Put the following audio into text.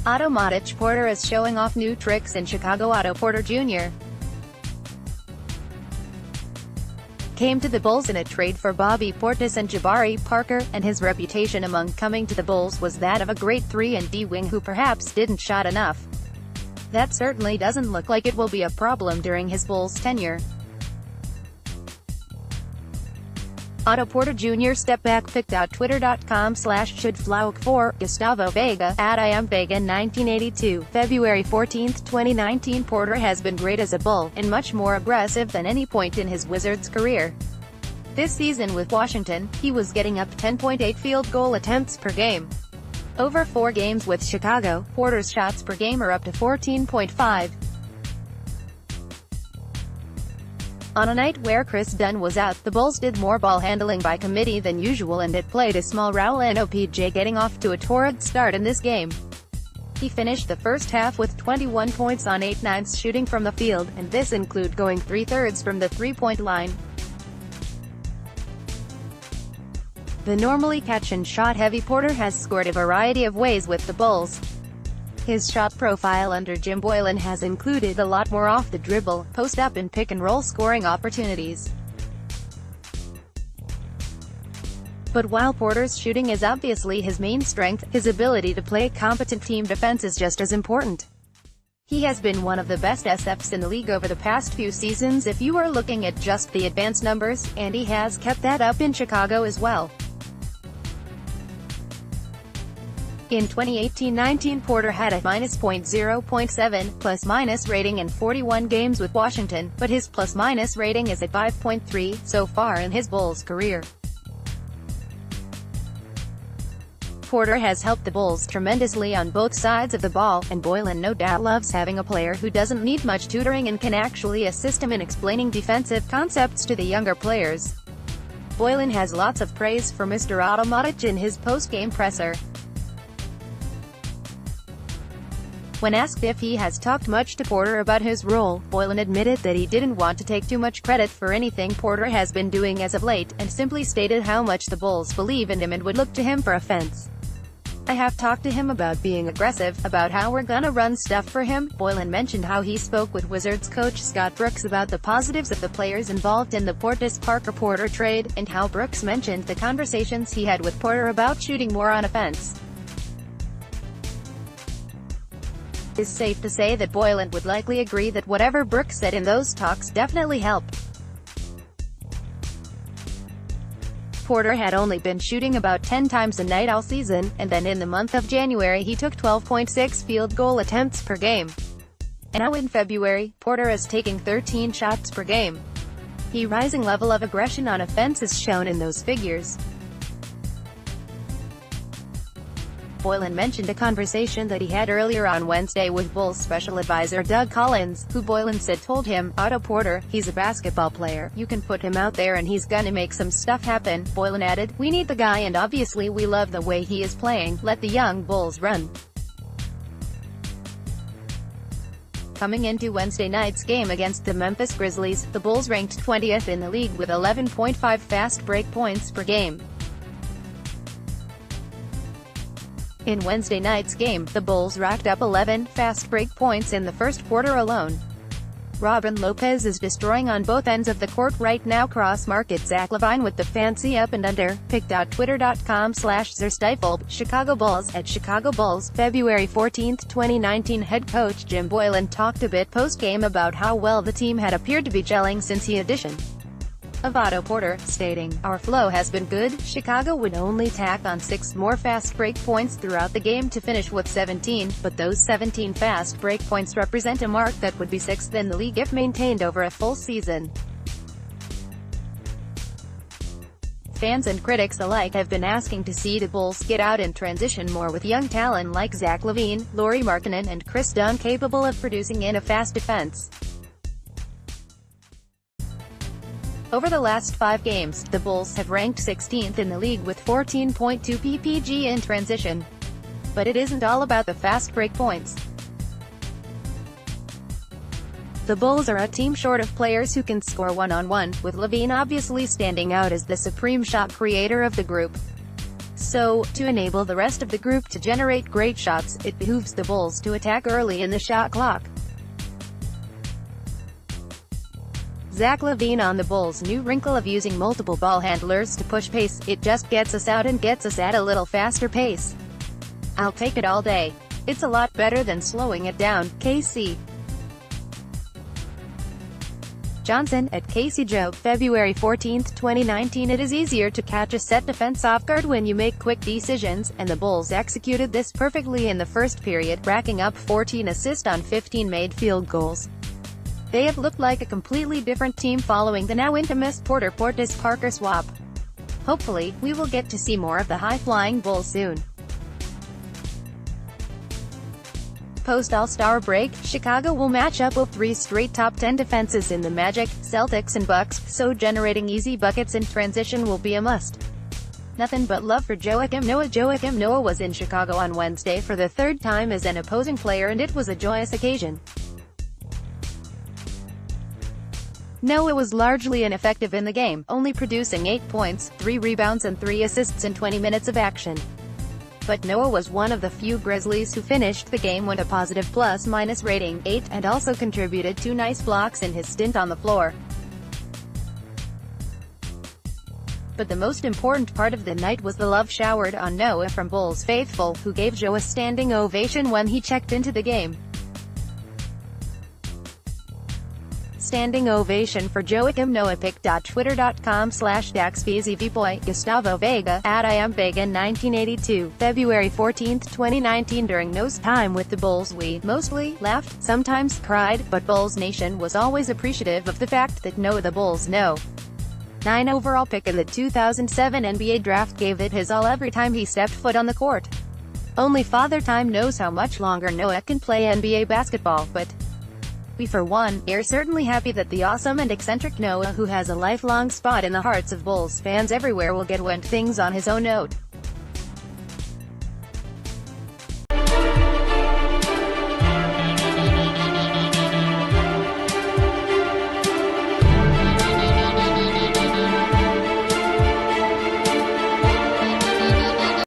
Automatic Porter is showing off new tricks in Chicago. Otto Porter Jr. came to the Bulls in a trade for Bobby Portis and Jabari Parker, and his reputation among coming to the Bulls was that of a great 3-and-D wing who perhaps didn't shot enough. That certainly doesn't look like it will be a problem during his Bulls tenure. Otto Porter Jr. step back picked out Twitter.com/shouldflouk for Gustavo Vega at IamVega1982. February 14, 2019. Porter has been great as a Bull, and much more aggressive than any point in his Wizards career. This season with Washington, he was getting up 10.8 field goal attempts per game. Over 4 games with Chicago, Porter's shots per game are up to 14.5. On a night where Chris Dunn was out, the Bulls did more ball handling by committee than usual, and it played a small Raul and OPJ getting off to a torrid start in this game. He finished the first half with 21 points on 8/9 shooting from the field, and this included going 3/3 from the three-point line. The normally catch-and-shot-heavy Porter has scored a variety of ways with the Bulls. His shot profile under Jim Boylen has included a lot more off the dribble, post-up and pick-and-roll scoring opportunities. But while Porter's shooting is obviously his main strength, his ability to play competent team defense is just as important. He has been one of the best SFs in the league over the past few seasons if you are looking at just the advanced numbers, and he has kept that up in Chicago as well. In 2018-19, Porter had a -.0.7 plus-minus rating in 41 games with Washington, but his plus-minus rating is at 5.3 so far in his Bulls career. Porter has helped the Bulls tremendously on both sides of the ball, and Boylen no doubt loves having a player who doesn't need much tutoring and can actually assist him in explaining defensive concepts to the younger players. Boylen has lots of praise for Mr. Automatic in his post-game presser. When asked if he has talked much to Porter about his role, Boylen admitted that he didn't want to take too much credit for anything Porter has been doing as of late, and simply stated how much the Bulls believe in him and would look to him for offense. "I have talked to him about being aggressive, about how we're gonna run stuff for him." Boylen mentioned how he spoke with Wizards coach Scott Brooks about the positives of the players involved in the Portis-Parker-Porter trade, and how Brooks mentioned the conversations he had with Porter about shooting more on offense. It's safe to say that Boylen would likely agree that whatever Brooks said in those talks definitely helped. Porter had only been shooting about 10 times a night all season, and then in the month of January he took 12.6 field goal attempts per game. And now in February, Porter is taking 13 shots per game. His rising level of aggression on offense is shown in those figures. Boylen mentioned a conversation that he had earlier on Wednesday with Bulls special advisor Doug Collins, who Boylen said told him, "Otto Porter, he's a basketball player. You can put him out there and he's gonna make some stuff happen." Boylen added, "We need the guy and obviously we love the way he is playing. Let the young Bulls run." Coming into Wednesday night's game against the Memphis Grizzlies, the Bulls ranked 20th in the league with 11.5 fast break points per game. In Wednesday night's game, the Bulls racked up 11 fast break points in the first quarter alone. Robin Lopez is destroying on both ends of the court right now. Cross-market Zach LaVine with the fancy up and under, picked out Twitter.com/Zerstifled, Chicago Bulls at Chicago Bulls. February 14, 2019. Head coach Jim Boylen talked a bit post-game about how well the team had appeared to be gelling since the addition of Otto Porter, stating, "Our flow has been good." Chicago would only tack on 6 more fast break points throughout the game to finish with 17, but those 17 fast break points represent a mark that would be 6th in the league if maintained over a full season. Fans and critics alike have been asking to see the Bulls get out in transition more with young talent like Zach LaVine, Lauri Markkanen and Chris Dunn capable of producing in a fast defense. Over the last 5 games, the Bulls have ranked 16th in the league with 14.2 ppg in transition. But it isn't all about the fast break points. The Bulls are a team short of players who can score one-on-one, with LaVine obviously standing out as the supreme shot creator of the group. So, to enable the rest of the group to generate great shots, it behooves the Bulls to attack early in the shot clock. Zach LaVine on the Bulls' new wrinkle of using multiple ball handlers to push pace. It just gets us out and gets us at a little faster pace. I'll take it all day. It's a lot better than slowing it down. KC Johnson, at Casey Joe, February 14, 2019. It is easier to catch a set defense off guard when you make quick decisions, and the Bulls executed this perfectly in the first period, racking up 14 assists on 15 made field goals. They have looked like a completely different team following the now infamous Porter-Portis-Parker swap. Hopefully, we will get to see more of the high-flying Bulls soon. Post-All-Star break, Chicago will match up with 3 straight top 10 defenses in the Magic, Celtics and Bucks, so generating easy buckets in transition will be a must. Nothing but love for Joakim Noah. Joakim Noah was in Chicago on Wednesday for the 3rd time as an opposing player, and it was a joyous occasion. Noah was largely ineffective in the game, only producing 8 points, 3 rebounds and 3 assists in 20 minutes of action. But Noah was one of the few Grizzlies who finished the game with a positive plus-minus rating, 8, and also contributed 2 nice blocks in his stint on the floor. But the most important part of the night was the love showered on Noah from Bulls faithful, who gave Joe a standing ovation when he checked into the game. Standing ovation for Joakim Noah. Pic.twitter.com/DaxBZVBoy, Gustavo Vega, @IamVega1982, February 14, 2019. During Noah's time with the Bulls we mostly laughed, sometimes cried, but Bulls Nation was always appreciative of the fact that Noah, the Bulls' No. 9 overall pick in the 2007 NBA Draft, gave it his all every time he stepped foot on the court. Only Father Time knows how much longer Noah can play NBA basketball, but we for one, are certainly happy that the awesome and eccentric Noah, who has a lifelong spot in the hearts of Bulls fans everywhere, will get went things on his own note.